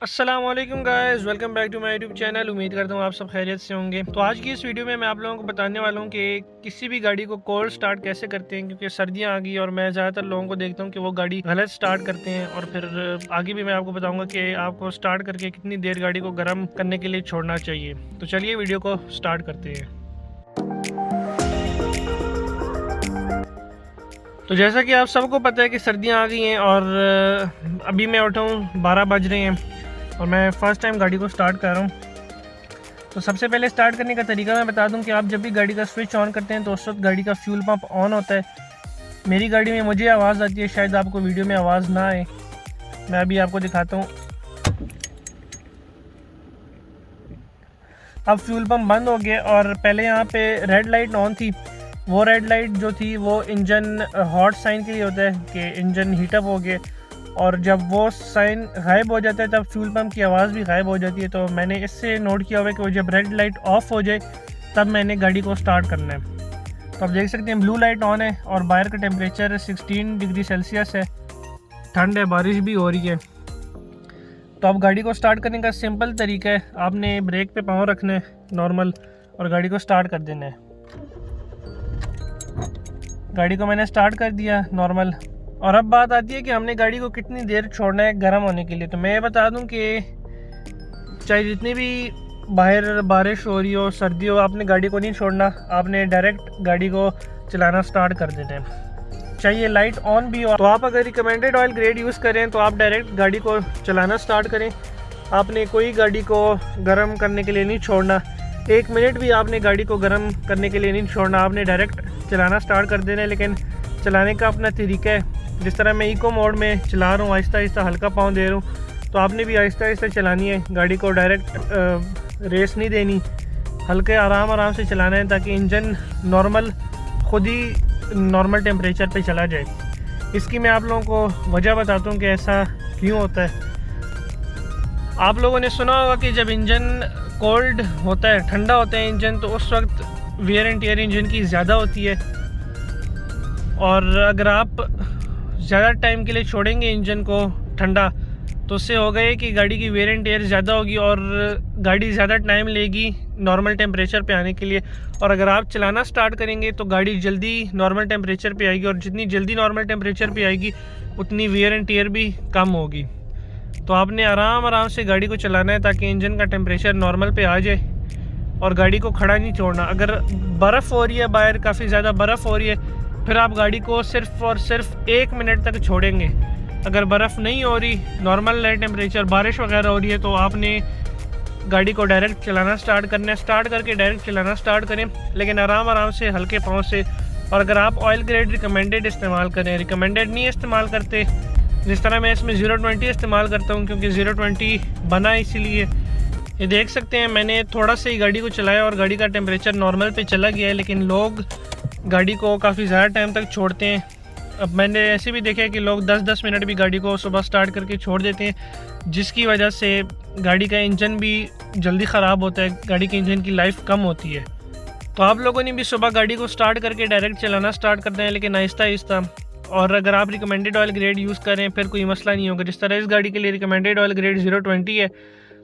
अस्सलामुअलैकुम guys, welcome back to my YouTube channel. उम्मीद करता हूँ आप सब खैरियत से होंगे। तो आज की इस वीडियो में मैं आप लोगों को बताने वाला हूँ कि किसी भी गाड़ी को कोल्ड स्टार्ट कैसे करते हैं, क्योंकि सर्दियाँ आ गई और मैं ज़्यादातर लोगों को देखता हूँ कि वो गाड़ी गलत स्टार्ट करते हैं। और फिर आगे भी मैं आपको बताऊँगा कि आपको स्टार्ट करके कितनी देर गाड़ी को गर्म करने के लिए छोड़ना चाहिए। तो चलिए वीडियो को स्टार्ट करते हैं। तो जैसा कि आप सबको पता है कि सर्दियाँ आ गई हैं और अभी मैं उठा हूँ 12 बज रहे हैं और मैं फ़र्स्ट टाइम गाड़ी को स्टार्ट कर रहा हूँ। तो सबसे पहले स्टार्ट करने का तरीका मैं बता दूं कि आप जब भी गाड़ी का स्विच ऑन करते हैं तो उस वक्त गाड़ी का फ्यूल पंप ऑन होता है। मेरी गाड़ी में मुझे आवाज़ आती है, शायद आपको वीडियो में आवाज़ ना आए। मैं अभी आपको दिखाता हूँ। अब फ्यूल पंप बंद हो गया और पहले यहाँ पे रेड लाइट ऑन थी। वो रेड लाइट जो थी वो इंजन हॉट साइन के लिए होता है कि इंजन हीटअप हो गया, और जब वो साइन गायब हो जाता है तब फ्यूल पंप की आवाज़ भी गायब हो जाती है। तो मैंने इससे नोट किया हुआ है कि वो जब रेड लाइट ऑफ हो जाए तब मैंने गाड़ी को स्टार्ट करना है। तो आप देख सकते हैं ब्लू लाइट ऑन है और बाहर का टेम्परेचर 16 डिग्री सेल्सियस है, ठंड है, बारिश भी हो रही है। तो अब गाड़ी को स्टार्ट करने का सिंपल तरीका है, आपने ब्रेक पे पाँव रखना है नॉर्मल और गाड़ी को स्टार्ट कर देना है। गाड़ी को मैंने स्टार्ट कर दिया नॉर्मल। और अब बात आती है कि हमने गाड़ी को कितनी देर छोड़ना है गर्म होने के लिए। तो मैं ये बता दूं कि चाहे जितनी भी बाहर बारिश हो रही हो, सर्दी हो, आपने गाड़ी को नहीं छोड़ना, आपने डायरेक्ट गाड़ी को चलाना स्टार्ट कर देना है। चाहिए लाइट ऑन भी हो तो आप अगर रिकमेंडेड ऑयल ग्रेड यूज़ करें तो आप डायरेक्ट गाड़ी को चलाना स्टार्ट करें। आपने कोई गाड़ी को गर्म करने के लिए नहीं छोड़ना, 1 मिनट भी आपने गाड़ी को गर्म करने के लिए नहीं छोड़ना, आपने डायरेक्ट चलाना स्टार्ट कर देना है। लेकिन चलाने का अपना तरीका है, जिस तरह मैं इको मोड में चला रहा हूँ, आहिस्ता आहिस्ता हल्का पाँव दे रहा हूँ, तो आपने भी आहिस्ता आहिस्ता चलानी है। गाड़ी को डायरेक्ट रेस नहीं देनी, हल्के आराम से चलाना है ताकि इंजन नॉर्मल खुद ही नॉर्मल टेम्परेचर पे चला जाए। इसकी मैं आप लोगों को वजह बताता हूँ कि ऐसा क्यों होता है। आप लोगों ने सुना होगा कि जब इंजन कोल्ड होता है, ठंडा होता है इंजन, तो उस वक्त वेयर एंड टेयर इंजन की ज़्यादा होती है। और अगर आप ज़्यादा टाइम के लिए छोड़ेंगे इंजन को ठंडा तो उससे होगा ये कि गाड़ी की वेयर एंड टेयर ज़्यादा होगी और गाड़ी ज़्यादा टाइम लेगी नॉर्मल टेम्परेचर पे आने के लिए। और अगर आप चलाना स्टार्ट करेंगे तो गाड़ी जल्दी नॉर्मल टेम्परेचर पे आएगी, और जितनी जल्दी नॉर्मल टेम्परेचर पे आएगी उतनी वेयर एंड टेयर भी कम होगी। तो आपने आराम से गाड़ी को चलाना है ताकि इंजन का टेम्परेचर नॉर्मल पे आ जाए और गाड़ी को खड़ा नहीं छोड़ना। अगर बर्फ़ हो रही है, बाहर काफ़ी ज़्यादा बर्फ़ हो रही है, फिर आप गाड़ी को सिर्फ और सिर्फ 1 मिनट तक छोड़ेंगे। अगर बर्फ़ नहीं हो रही, नॉर्मल है टेम्परेचर, बारिश वगैरह हो रही है, तो आपने गाड़ी को डायरेक्ट चलाना स्टार्ट करना है। स्टार्ट करके डायरेक्ट चलाना स्टार्ट करें, लेकिन आराम से हल्के पाँव से। और अगर आप ऑयल ग्रेड रिकमेंडेड इस्तेमाल करें, रिकमेंडेड नहीं इस्तेमाल करते, जिस तरह मैं इसमें 020 इस्तेमाल करता हूँ क्योंकि 020 बना इसीलिए। ये देख सकते हैं मैंने थोड़ा सा ही गाड़ी को चलाया और गाड़ी का टेम्परेचर नॉर्मल पे चला गया है, लेकिन लोग गाड़ी को काफ़ी ज़्यादा टाइम तक छोड़ते हैं। अब मैंने ऐसे भी देखा है कि लोग 10-10 मिनट भी गाड़ी को सुबह स्टार्ट करके छोड़ देते हैं, जिसकी वजह से गाड़ी का इंजन भी जल्दी ख़राब होता है, गाड़ी के इंजन की लाइफ कम होती है। तो आप लोगों ने भी सुबह गाड़ी को स्टार्ट करके डायरेक्ट चलाना स्टार्ट करते हैं, लेकिन आहिस्ता आहिस्ता। और अगर आप रिकमेंडेड ऑयल ग्रेड यूज़ करें फिर कोई मसला नहीं होगा। जिस तरह इस गाड़ी के लिए रिकमेंडेड ऑयल ग्रेड 020 है,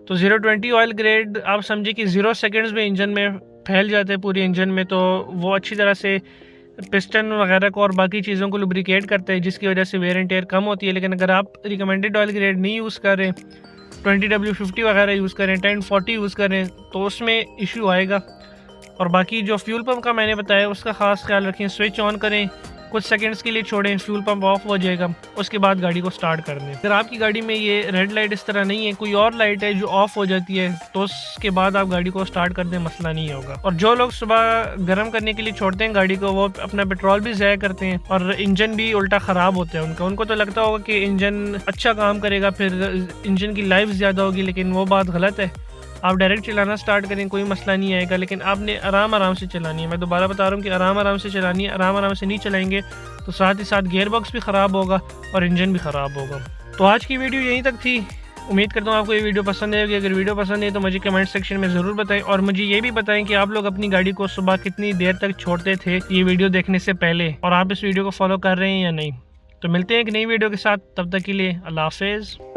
तो 020 ऑयल ग्रेड आप समझिए कि 0 सेकेंड्स में इंजन में फैल जाते हैं पूरे इंजन में, तो वो अच्छी तरह से पिस्टन वगैरह को और बाकी चीज़ों को लुब्रिकेट करते हैं, जिसकी वजह से वेयर एंड टेयर कम होती है। लेकिन अगर आप रिकमेंडेड ऑयल ग्रेड नहीं यूज़ करें, 20W50 वगैरह यूज़ करें, 1040 यूज़ करें, तो उसमें इशू आएगा। और बाकी जो फ्यूल पंप का मैंने बताया उसका ख़ास ख्याल रखें, स्विच ऑन करें, कुछ सेकंड्स के लिए छोड़ें, फ्यूल पंप ऑफ हो जाएगा, उसके बाद गाड़ी को स्टार्ट कर दें। अगर आपकी गाड़ी में ये रेड लाइट इस तरह नहीं है, कोई और लाइट है जो ऑफ हो जाती है, तो उसके बाद आप गाड़ी को स्टार्ट कर दें, मसला नहीं होगा। और जो लोग सुबह गर्म करने के लिए छोड़ते हैं गाड़ी को, वो अपना पेट्रोल भी ज़ाया करते हैं और इंजन भी उल्टा ख़राब होता है उनको तो लगता होगा कि इंजन अच्छा काम करेगा, फिर इंजन की लाइफ ज़्यादा होगी, लेकिन वो बात गलत है। आप डायरेक्ट चलाना स्टार्ट करें, कोई मसला नहीं आएगा, लेकिन आपने आराम से चलानी है। मैं दोबारा बता रहा हूँ कि आराम से चलानी है। आराम से नहीं चलाएंगे तो साथ ही साथ गियर बॉक्स भी ख़राब होगा और इंजन भी ख़राब होगा। तो आज की वीडियो यहीं तक थी। उम्मीद करता हूँ आपको ये वीडियो पसंद आएगी। अगर वीडियो पसंद है तो मुझे कमेंट सेक्शन में ज़रूर बताएं, और मुझे ये भी बताएं कि आप लोग अपनी गाड़ी को सुबह कितनी देर तक छोड़ते थे ये वीडियो देखने से पहले, और आप इस वीडियो को फॉलो कर रहे हैं या नहीं। तो मिलते हैं एक नई वीडियो के साथ, तब तक के लिए अल्लाह हाफ़िज़।